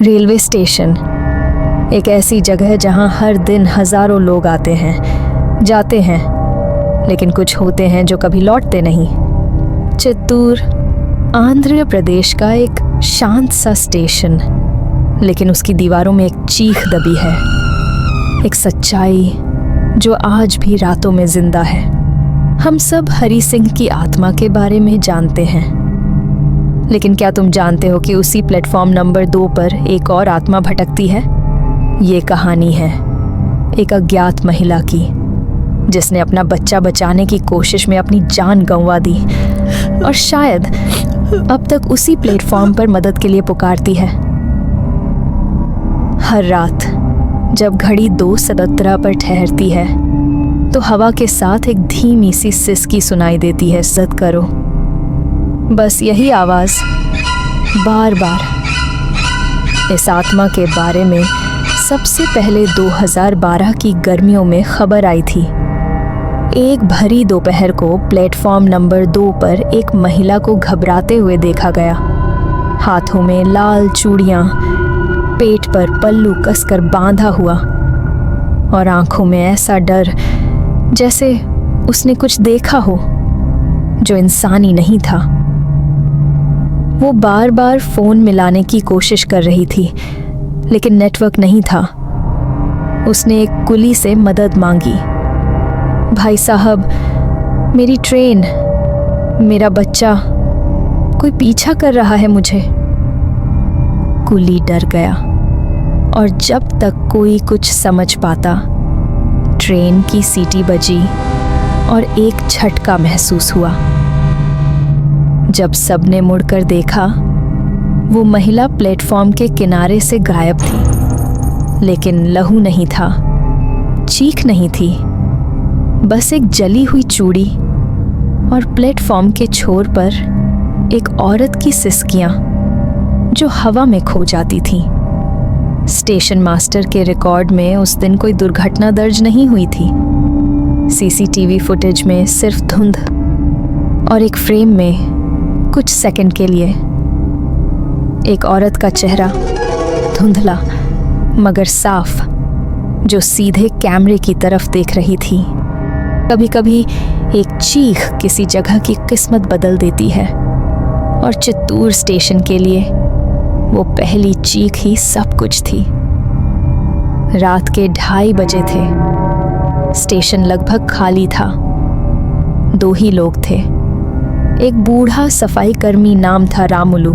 Railway station एक ऐसी जगह है जहां हर दिन हजारों लोग आते हैं, जाते हैं, लेकिन कुछ होते हैं जो कभी लौटते नहीं। चित्तूर आंध्र प्रदेश का एक शांत सा स्टेशन, लेकिन उसकी दीवारों में एक चीख दबी है, एक सच्चाई जो आज भी रातों में जिंदा है। हम सब हरी सिंह की आत्मा के बारे में जानते हैं, लेकिन क्या तुम जानते हो कि उसी प्लेटफॉर्म नंबर 2 पर एक और आत्मा भटकती है? ये कहानी है एक अज्ञात महिला की, जिसने अपना बच्चा बचाने की कोशिश में अपनी जान गंवा दी और शायद अब तक उसी प्लेटफॉर्म पर मदद के लिए पुकारती है। हर रात जब घड़ी 2:17 पर ठहरती है तो हवा के साथ एक धीमी सी सिसकी सुनाई देती है, इज्जत करो। बस यही आवाज़ बार बार। इस आत्मा के बारे में सबसे पहले 2012 की गर्मियों में खबर आई थी। एक भरी दोपहर को प्लेटफॉर्म नंबर 2 पर एक महिला को घबराते हुए देखा गया। हाथों में लाल चूड़ियाँ, पेट पर पल्लू कसकर बांधा हुआ और आंखों में ऐसा डर जैसे उसने कुछ देखा हो जो इंसानी नहीं था। वो बार बार फोन मिलाने की कोशिश कर रही थी, लेकिन नेटवर्क नहीं था। उसने एक कुली से मदद मांगी। भाई साहब, मेरी ट्रेन, मेरा बच्चा, कोई पीछा कर रहा है मुझे। कुली डर गया और जब तक कोई कुछ समझ पाता, ट्रेन की सीटी बजी और एक झटका महसूस हुआ। जब सबने मुड़कर देखा, वो महिला प्लेटफॉर्म के किनारे से गायब थी, लेकिन लहू नहीं था, चीख नहीं थी, बस एक जली हुई चूड़ी और प्लेटफॉर्म के छोर पर एक औरत की सिसकियां जो हवा में खो जाती थीं। स्टेशन मास्टर के रिकॉर्ड में उस दिन कोई दुर्घटना दर्ज नहीं हुई थी। सीसीटीवी फुटेज में सिर्फ धुंध और एक फ्रेम में कुछ सेकंड के लिए एक औरत का चेहरा, धुंधला मगर साफ, जो सीधे कैमरे की तरफ देख रही थी। कभी कभी एक चीख किसी जगह की किस्मत बदल देती है, और चित्तूर स्टेशन के लिए वो पहली चीख ही सब कुछ थी। रात के 2:30 बजे थे। स्टेशन लगभग खाली था। 2 ही लोग थे। एक बूढ़ा सफाई कर्मी, नाम था रामुलू,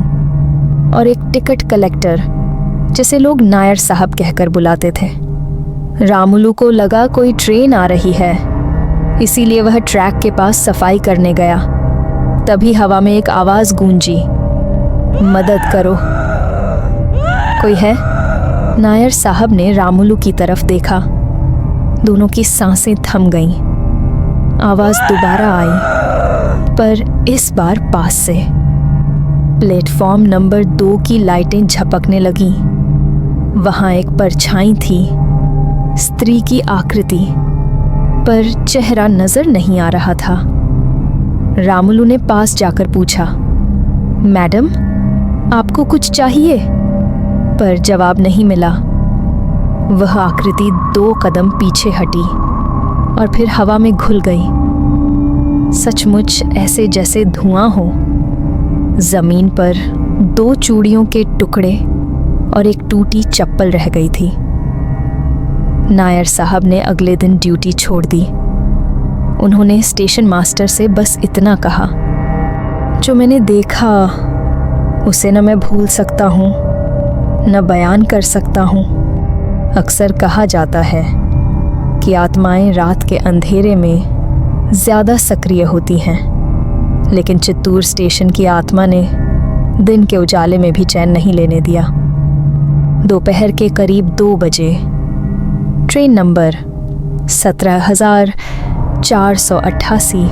और एक टिकट कलेक्टर जिसे लोग नायर साहब कहकर बुलाते थे। रामुलू को लगा कोई ट्रेन आ रही है, इसीलिए वह ट्रैक के पास सफाई करने गया। तभी हवा में एक आवाज़ गूंजी, मदद करो, कोई है? नायर साहब ने रामुलू की तरफ देखा। दोनों की सांसें थम गईं। आवाज़ दोबारा आई, पर इस बार पास से। प्लेटफॉर्म नंबर 2 की लाइटें झपकने लगीं। वहां एक परछाई थी, स्त्री की आकृति, पर चेहरा नजर नहीं आ रहा था। रामुलू ने पास जाकर पूछा, मैडम, आपको कुछ चाहिए? पर जवाब नहीं मिला। वह आकृति 2 कदम पीछे हटी और फिर हवा में घुल गई। सचमुच ऐसे जैसे धुआं हो। जमीन पर 2 चूड़ियों के टुकड़े और एक टूटी चप्पल रह गई थी। नायर साहब ने अगले दिन ड्यूटी छोड़ दी। उन्होंने स्टेशन मास्टर से बस इतना कहा, जो मैंने देखा उसे न मैं भूल सकता हूँ, न बयान कर सकता हूँ। अक्सर कहा जाता है कि आत्माएं रात के अंधेरे में ज़्यादा सक्रिय होती हैं, लेकिन चित्तूर स्टेशन की आत्मा ने दिन के उजाले में भी चैन नहीं लेने दिया। दोपहर के करीब 2 बजे ट्रेन नंबर 17,488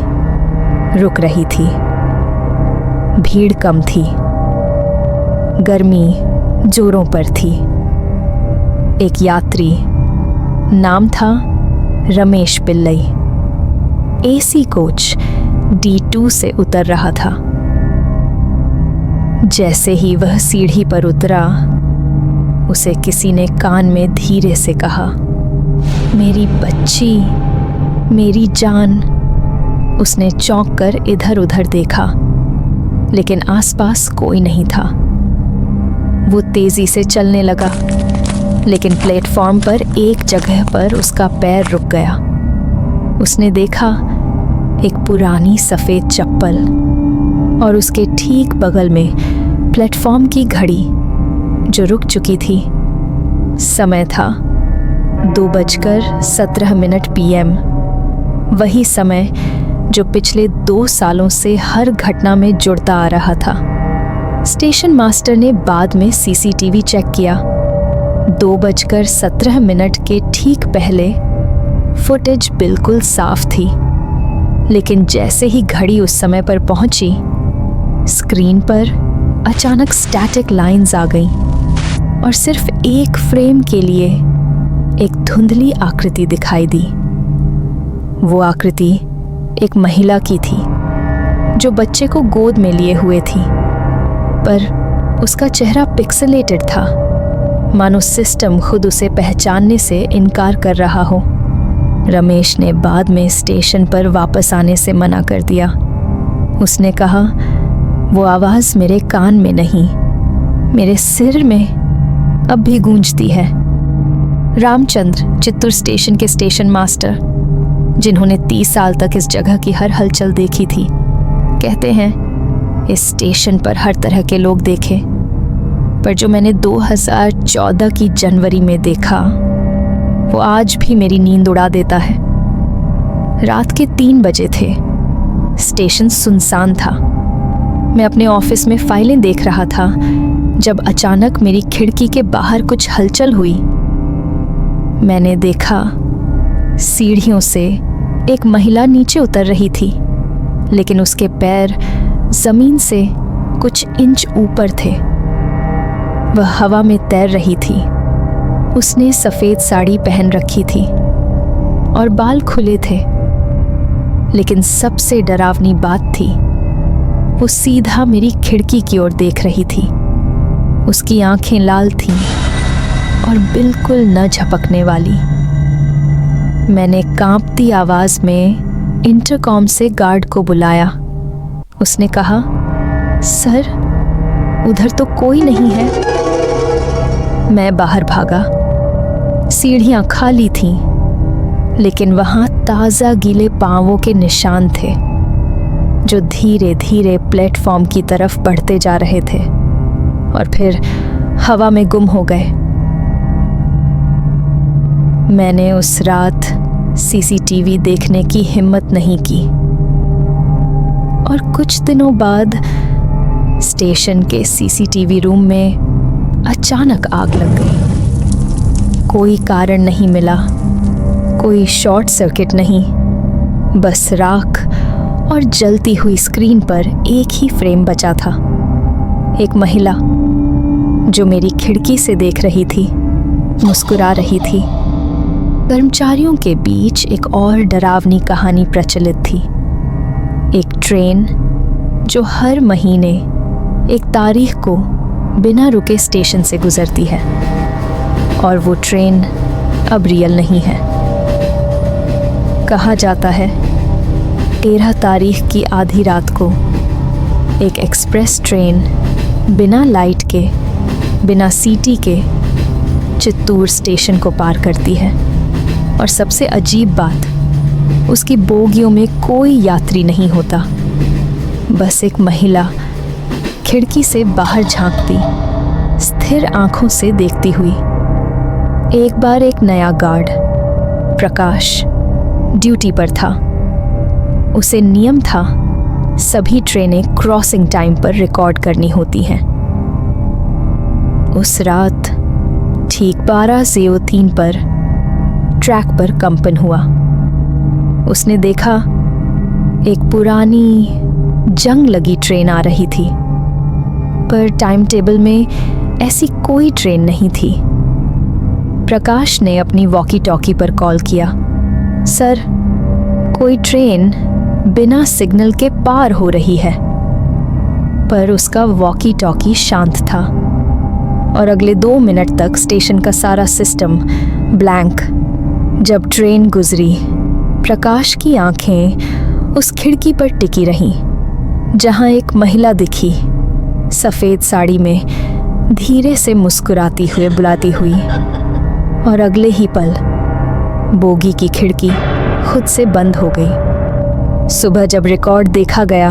रुक रही थी। भीड़ कम थी, गर्मी जोरों पर थी। एक यात्री, नाम था Ramesh Pillai, AC coach D2 से उतर रहा था। जैसे ही वह सीढ़ी पर उतरा, उसे किसी ने कान में धीरे से कहा, मेरी बच्ची, मेरी जान। उसने चौंक कर इधर उधर देखा, लेकिन आसपास कोई नहीं था। वो तेजी से चलने लगा, लेकिन प्लेटफॉर्म पर एक जगह पर उसका पैर रुक गया। उसने देखा एक पुरानी सफ़ेद चप्पल और उसके ठीक बगल में प्लेटफॉर्म की घड़ी जो रुक चुकी थी। समय था 2:17 PM। वही समय जो पिछले 2 सालों से हर घटना में जुड़ता आ रहा था। स्टेशन मास्टर ने बाद में सीसीटीवी चेक किया। 2:17 के ठीक पहले फुटेज बिल्कुल साफ थी, लेकिन जैसे ही घड़ी उस समय पर पहुंची, स्क्रीन पर अचानक स्टैटिक लाइंस आ गईं और सिर्फ एक फ्रेम के लिए एक धुंधली आकृति दिखाई दी। वो आकृति एक महिला की थी जो बच्चे को गोद में लिए हुए थी, पर उसका चेहरा पिक्सेलेटेड था, मानो सिस्टम खुद उसे पहचानने से इनकार कर रहा हो। रमेश ने बाद में स्टेशन पर वापस आने से मना कर दिया। उसने कहा, वो आवाज़ मेरे कान में नहीं, मेरे सिर में अब भी गूंजती है। रामचंद्र, चित्तूर स्टेशन के स्टेशन मास्टर, जिन्होंने 30 साल तक इस जगह की हर हलचल देखी थी, कहते हैं इस स्टेशन पर हर तरह के लोग देखे, पर जो मैंने 2014 की जनवरी में देखा वो आज भी मेरी नींद उड़ा देता है। रात के 3 बजे थे। स्टेशन सुनसान था। मैं अपने ऑफिस में फाइलें देख रहा था जब अचानक मेरी खिड़की के बाहर कुछ हलचल हुई। मैंने देखा सीढ़ियों से एक महिला नीचे उतर रही थी, लेकिन उसके पैर जमीन से कुछ इंच ऊपर थे। वह हवा में तैर रही थी। उसने सफ़ेद साड़ी पहन रखी थी और बाल खुले थे, लेकिन सबसे डरावनी बात थी, वो सीधा मेरी खिड़की की ओर देख रही थी। उसकी आंखें लाल थीं और बिल्कुल न झपकने वाली। मैंने कांपती आवाज़ में इंटरकॉम से गार्ड को बुलाया। उसने कहा, सर, उधर तो कोई नहीं है। मैं बाहर भागा। सीढ़ियाँ खाली थीं, लेकिन वहाँ ताज़ा गीले पांवों के निशान थे जो धीरे धीरे प्लेटफॉर्म की तरफ बढ़ते जा रहे थे और फिर हवा में गुम हो गए। मैंने उस रात सीसीटीवी देखने की हिम्मत नहीं की और कुछ दिनों बाद स्टेशन के सीसीटीवी रूम में अचानक आग लग गई। कोई कारण नहीं मिला, कोई शॉर्ट सर्किट नहीं, बस राख और जलती हुई स्क्रीन पर एक ही फ्रेम बचा था। एक महिला जो मेरी खिड़की से देख रही थी, मुस्कुरा रही थी। कर्मचारियों के बीच एक और डरावनी कहानी प्रचलित थी। एक ट्रेन जो हर महीने एक तारीख को बिना रुके स्टेशन से गुजरती है, और वो ट्रेन अब रियल नहीं है। कहा जाता है 13 तारीख की आधी रात को एक एक्सप्रेस ट्रेन बिना लाइट के, बिना सीटी के चित्तूर स्टेशन को पार करती है। और सबसे अजीब बात, उसकी बोगियों में कोई यात्री नहीं होता, बस एक महिला खिड़की से बाहर झांकती, स्थिर आंखों से देखती हुई। एक बार एक नया गार्ड, प्रकाश, ड्यूटी पर था। उसे नियम था सभी ट्रेनें क्रॉसिंग टाइम पर रिकॉर्ड करनी होती हैं। उस रात ठीक 12:03 पर ट्रैक पर कंपन हुआ। उसने देखा एक पुरानी जंग लगी ट्रेन आ रही थी, पर टाइम टेबल में ऐसी कोई ट्रेन नहीं थी। प्रकाश ने अपनी वॉकी टॉकी पर कॉल किया, सर, कोई ट्रेन बिना सिग्नल के पार हो रही है। पर उसका वॉकी टॉकी शांत था और अगले 2 मिनट तक स्टेशन का सारा सिस्टम ब्लैंक। जब ट्रेन गुजरी, प्रकाश की आंखें उस खिड़की पर टिकी रहीं जहां एक महिला दिखी, सफ़ेद साड़ी में, धीरे से मुस्कुराती हुए बुलाती हुई। और अगले ही पल बोगी की खिड़की खुद से बंद हो गई। सुबह जब रिकॉर्ड देखा गया,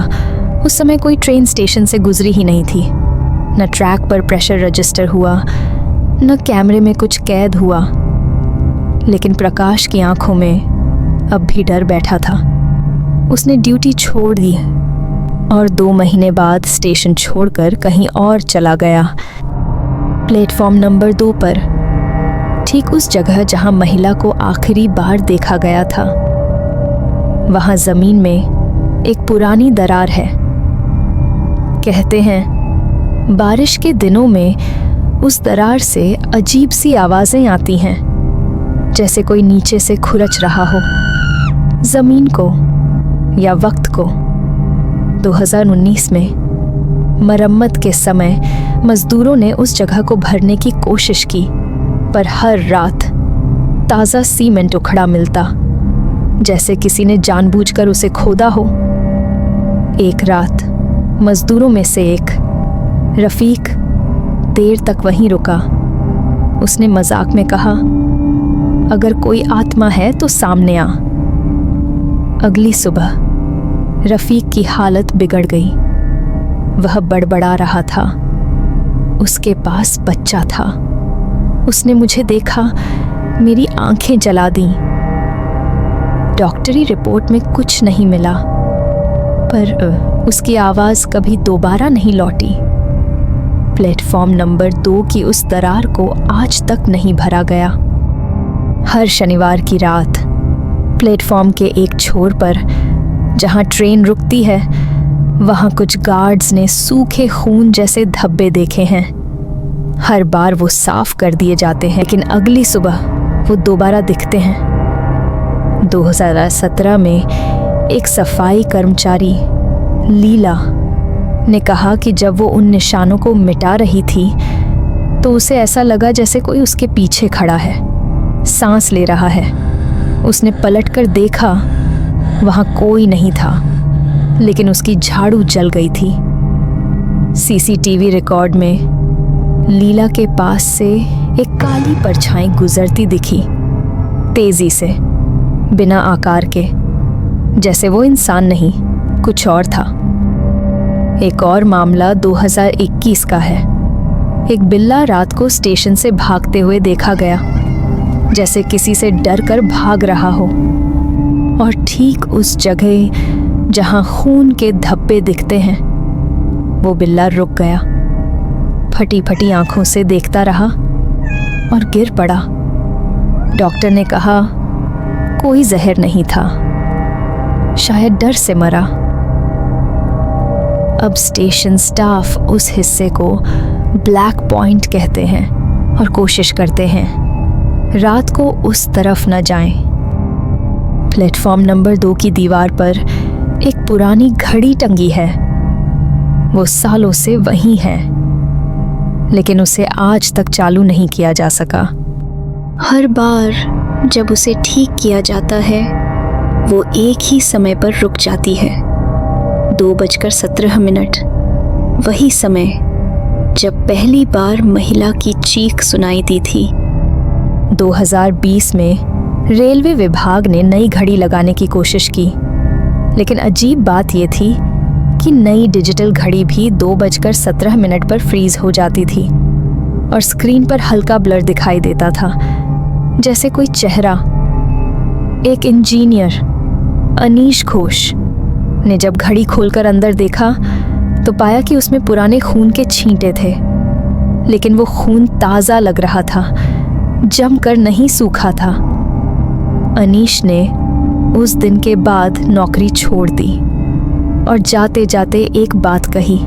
उस समय कोई ट्रेन स्टेशन से गुजरी ही नहीं थी। न ट्रैक पर प्रेशर रजिस्टर हुआ, न कैमरे में कुछ कैद हुआ। लेकिन प्रकाश की आंखों में अब भी डर बैठा था। उसने ड्यूटी छोड़ दी और 2 महीने बाद स्टेशन छोड़कर कहीं और चला गया। प्लेटफॉर्म नंबर 2 पर, ठीक उस जगह जहां महिला को आखिरी बार देखा गया था। वहां जमीन में एक पुरानी दरार है। कहते हैं बारिश के दिनों में उस दरार से अजीब सी आवाजें आती हैं, जैसे कोई नीचे से खुरच रहा हो, जमीन को या वक्त को। 2019 में मरम्मत के समय मजदूरों ने उस जगह को भरने की कोशिश की, पर हर रात ताज़ा सीमेंट उखड़ा मिलता, जैसे किसी ने जानबूझकर उसे खोदा हो। एक रात मजदूरों में से एक, रफ़ीक, देर तक वहीं रुका। उसने मजाक में कहा, अगर कोई आत्मा है तो सामने आ। अगली सुबह रफ़ीक की हालत बिगड़ गई। वह बड़बड़ा रहा था। उसके पास बच्चा था। उसने मुझे देखा, मेरी आंखें जला दीं। डॉक्टरी रिपोर्ट में कुछ नहीं मिला, पर उसकी आवाज़ कभी दोबारा नहीं लौटी। प्लेटफॉर्म नंबर 2 की उस दरार को आज तक नहीं भरा गया। हर शनिवार की रात प्लेटफॉर्म के एक छोर पर, जहां ट्रेन रुकती है, वहां कुछ गार्ड्स ने सूखे खून जैसे धब्बे देखे हैं। हर बार वो साफ कर दिए जाते हैं, लेकिन अगली सुबह वो दोबारा दिखते हैं। 2017 में एक सफाई कर्मचारी, लीला, ने कहा कि जब वो उन निशानों को मिटा रही थी तो उसे ऐसा लगा जैसे कोई उसके पीछे खड़ा है, सांस ले रहा है। उसने पलटकर देखा, वहां कोई नहीं था, लेकिन उसकी झाड़ू जल गई थी। सीसीटीवी रिकॉर्ड में लीला के पास से एक काली परछाई गुजरती दिखी, तेजी से, बिना आकार के, जैसे वो इंसान नहीं, कुछ और था। एक और मामला 2021 का है। एक बिल्ला रात को स्टेशन से भागते हुए देखा गया, जैसे किसी से डरकर भाग रहा हो। और ठीक उस जगह जहां खून के धब्बे दिखते हैं, वो बिल्ला रुक गया, फटी फटी आंखों से देखता रहा और गिर पड़ा। डॉक्टर ने कहा, कोई जहर नहीं था, शायद डर से मरा। अब स्टेशन स्टाफ उस हिस्से को ब्लैक पॉइंट कहते हैं और कोशिश करते हैं रात को उस तरफ न जाएं। प्लेटफॉर्म नंबर 2 की दीवार पर एक पुरानी घड़ी टंगी है। वो सालों से वहीं है, लेकिन उसे आज तक चालू नहीं किया जा सका। हर बार जब उसे ठीक किया जाता है, वो एक ही समय पर रुक जाती है, 2:17, वही समय जब पहली बार महिला की चीख सुनाई दी थी। 2020 में रेलवे विभाग ने नई घड़ी लगाने की कोशिश की, लेकिन अजीब बात यह थी कि नई डिजिटल घड़ी भी 2:17 पर फ्रीज हो जाती थी और स्क्रीन पर हल्का ब्लर दिखाई देता था, जैसे कोई चेहरा। एक इंजीनियर, अनीश घोष, ने जब घड़ी खोलकर अंदर देखा तो पाया कि उसमें पुराने खून के छींटे थे, लेकिन वो खून ताज़ा लग रहा था, जमकर नहीं सूखा था। अनीश ने उस दिन के बाद नौकरी छोड़ दी और जाते जाते एक बात कही,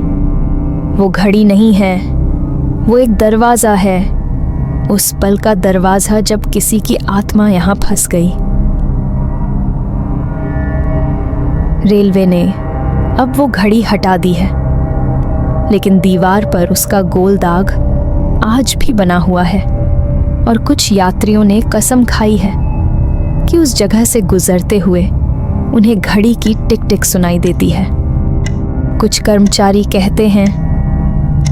वो घड़ी नहीं है, वो एक दरवाज़ा है, उस पल का दरवाज़ा जब किसी की आत्मा यहाँ फंस गई। रेलवे ने अब वो घड़ी हटा दी है, लेकिन दीवार पर उसका गोल दाग आज भी बना हुआ है और कुछ यात्रियों ने कसम खाई है कि उस जगह से गुजरते हुए उन्हें घड़ी की टिक टिक सुनाई देती है। कुछ कर्मचारी कहते हैं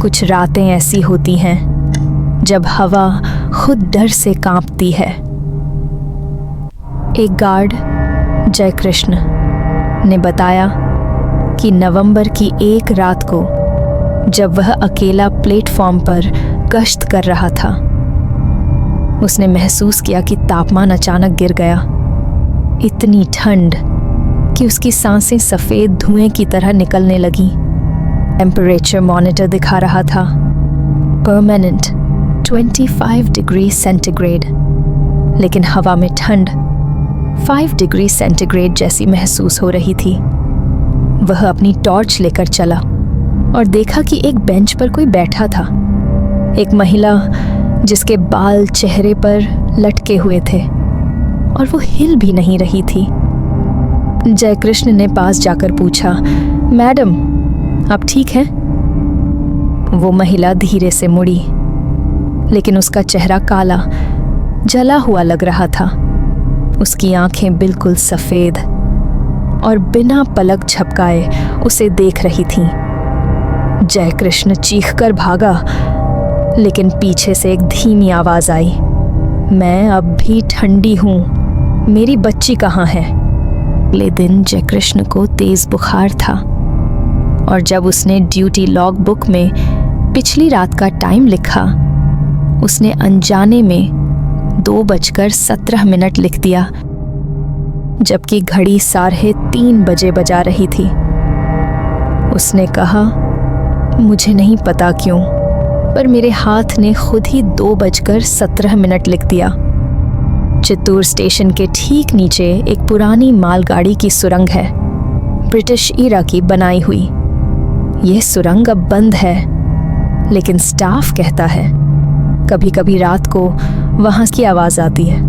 कुछ रातें ऐसी होती हैं जब हवा खुद डर से कांपती है। एक गार्ड जयकृष्ण ने बताया कि नवंबर की एक रात को जब वह अकेला प्लेटफॉर्म पर गश्त कर रहा था, उसने महसूस किया कि तापमान अचानक गिर गया। इतनी ठंड कि उसकी सांसें सफ़ेद धुएं की तरह निकलने लगीं। टेम्परेचर मॉनिटर दिखा रहा था परमानेंट 25 डिग्री सेंटीग्रेड, लेकिन हवा में ठंड 5 डिग्री सेंटीग्रेड जैसी महसूस हो रही थी। वह अपनी टॉर्च लेकर चला और देखा कि एक बेंच पर कोई बैठा था, एक महिला जिसके बाल चेहरे पर लटके हुए थे और वो हिल भी नहीं रही थी। जयकृष्ण ने पास जाकर पूछा, मैडम आप ठीक हैं? वो महिला धीरे से मुड़ी, लेकिन उसका चेहरा काला जला हुआ लग रहा था। उसकी आंखें बिल्कुल सफ़ेद और बिना पलक झपकाए उसे देख रही थीं। जयकृष्ण चीखकर भागा, लेकिन पीछे से एक धीमी आवाज़ आई, मैं अब भी ठंडी हूँ, मेरी बच्ची कहाँ है? अगले दिन जयकृष्ण को तेज़ बुखार था और जब उसने ड्यूटी लॉग बुक में पिछली रात का टाइम लिखा, उसने अनजाने में 2:17 लिख दिया, जबकि घड़ी 3:30 बजे बजा रही थी। उसने कहा, मुझे नहीं पता क्यों, पर मेरे हाथ ने खुद ही 2:17 लिख दिया। चित्तूर स्टेशन के ठीक नीचे एक पुरानी मालगाड़ी की सुरंग है, ब्रिटिश ईरा की बनाई हुई। यह सुरंग अब बंद है, लेकिन स्टाफ कहता है कभी कभी रात को वहां की आवाज़ आती है।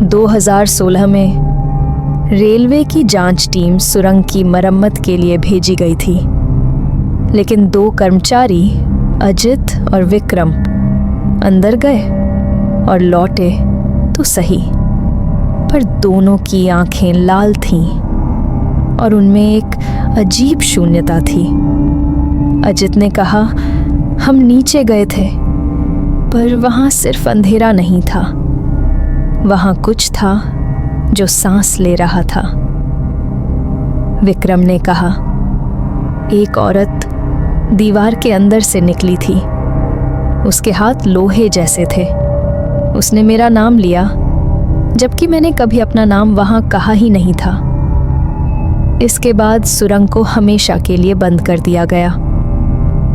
2016 में रेलवे की जांच टीम सुरंग की मरम्मत के लिए भेजी गई थी, लेकिन 2 कर्मचारी अजित और विक्रम अंदर गए और लौटे तो सही, पर दोनों की आंखें लाल थीं और उनमें एक अजीब शून्यता थी। अजित ने कहा, हम नीचे गए थे, पर वहां सिर्फ अंधेरा नहीं था, वहां कुछ था जो सांस ले रहा था। विक्रम ने कहा, एक औरत दीवार के अंदर से निकली थी, उसके हाथ लोहे जैसे थे। उसने मेरा नाम लिया, जबकि मैंने कभी अपना नाम वहां कहा ही नहीं था। इसके बाद सुरंग को हमेशा के लिए बंद कर दिया गया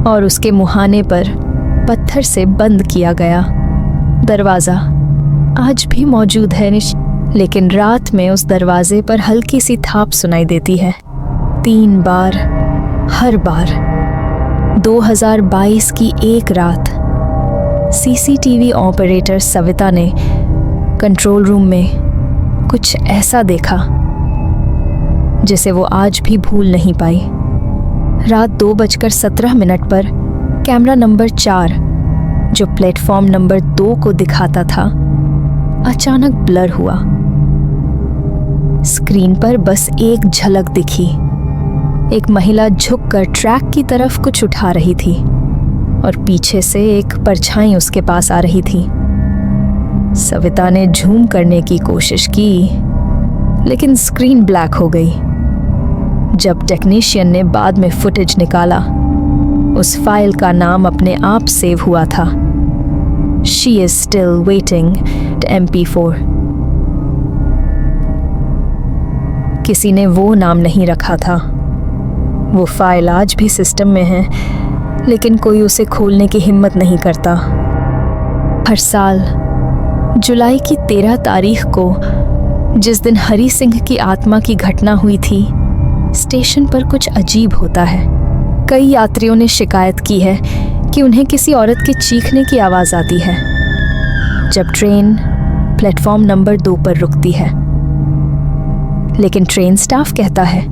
और उसके मुहाने पर पत्थर से बंद किया गया। दरवाज़ा आज भी मौजूद है, लेकिन रात में उस दरवाजे पर हल्की सी थाप सुनाई देती है, 3 बार, हर बार। 2022 की एक रात सीसीटीवी ऑपरेटर सविता ने कंट्रोल रूम में कुछ ऐसा देखा जिसे वो आज भी भूल नहीं पाई। रात 2:17 पर कैमरा नंबर 4, जो प्लेटफॉर्म नंबर 2 को दिखाता था, अचानक ब्लर हुआ। स्क्रीन पर बस एक झलक दिखी। एक महिला झुककर ट्रैक की तरफ कुछ उठा रही थी और पीछे से एक परछाई उसके पास आ रही थी। सविता ने झूम करने की कोशिश की, लेकिन स्क्रीन ब्लैक हो गई। जब टेक्नीशियन ने बाद में फुटेज निकाला, उस फाइल का नाम अपने आप सेव हुआ था, she is still waiting MP4। किसी ने वो नाम नहीं रखा था। वो फाइल आज भी सिस्टम में है, लेकिन कोई उसे खोलने की हिम्मत नहीं करता। हर साल जुलाई की 13 तारीख को, जिस दिन हरी सिंह की आत्मा की घटना हुई थी, स्टेशन पर कुछ अजीब होता है। कई यात्रियों ने शिकायत की है कि उन्हें किसी औरत के चीखने की आवाज़ आती है जब ट्रेन प्लेटफॉर्म नंबर 2 पर रुकती है। लेकिन ट्रेन स्टाफ कहता है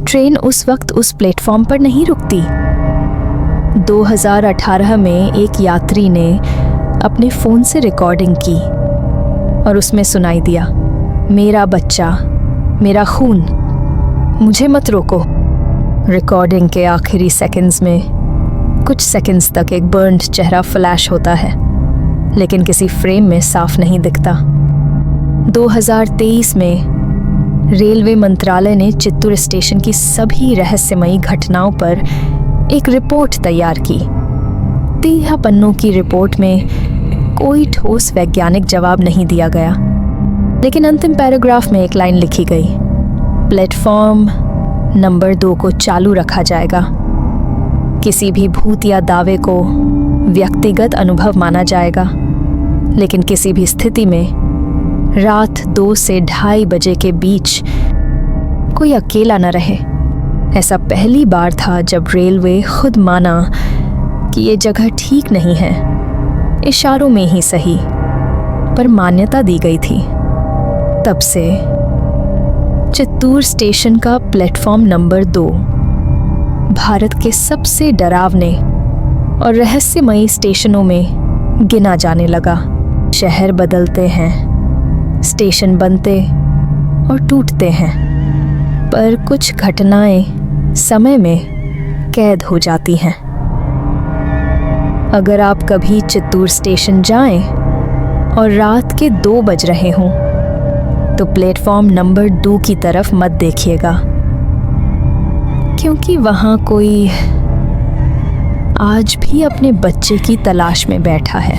ट्रेन उस वक्त उस प्लेटफॉर्म पर नहीं रुकती। 2018 में एक यात्री ने अपने फ़ोन से रिकॉर्डिंग की और उसमें सुनाई दिया, मेरा बच्चा, मेरा खून, मुझे मत रोको। रिकॉर्डिंग के आखिरी सेकंड्स में कुछ सेकंड्स तक एक बर्न्ड चेहरा फ्लैश होता है, लेकिन किसी फ्रेम में साफ नहीं दिखता। 2023 में रेलवे मंत्रालय ने चित्तूर स्टेशन की सभी रहस्यमयी घटनाओं पर एक रिपोर्ट तैयार की। 13 पन्नों की रिपोर्ट में कोई ठोस वैज्ञानिक जवाब नहीं दिया गया, लेकिन अंतिम पैराग्राफ में एक लाइन लिखी गई, प्लेटफॉर्म नंबर 2 को चालू रखा जाएगा। किसी भी भूत या दावे को व्यक्तिगत अनुभव माना जाएगा, लेकिन किसी भी स्थिति में रात 2 से 2:30 बजे के बीच कोई अकेला न रहे। ऐसा पहली बार था जब रेलवे खुद माना कि ये जगह ठीक नहीं है, इशारों में ही सही, पर मान्यता दी गई थी। तब से चित्तूर स्टेशन का प्लेटफॉर्म नंबर 2 भारत के सबसे डरावने और रहस्यमयी स्टेशनों में गिना जाने लगा। शहर बदलते हैं, स्टेशन बनते और टूटते हैं, पर कुछ घटनाएं समय में कैद हो जाती हैं। अगर आप कभी चित्तूर स्टेशन जाएं और रात के 2 बज रहे हों, तो प्लेटफॉर्म नंबर 2 की तरफ मत देखिएगा, क्योंकि वहाँ कोई आज भी अपने बच्चे की तलाश में बैठा है।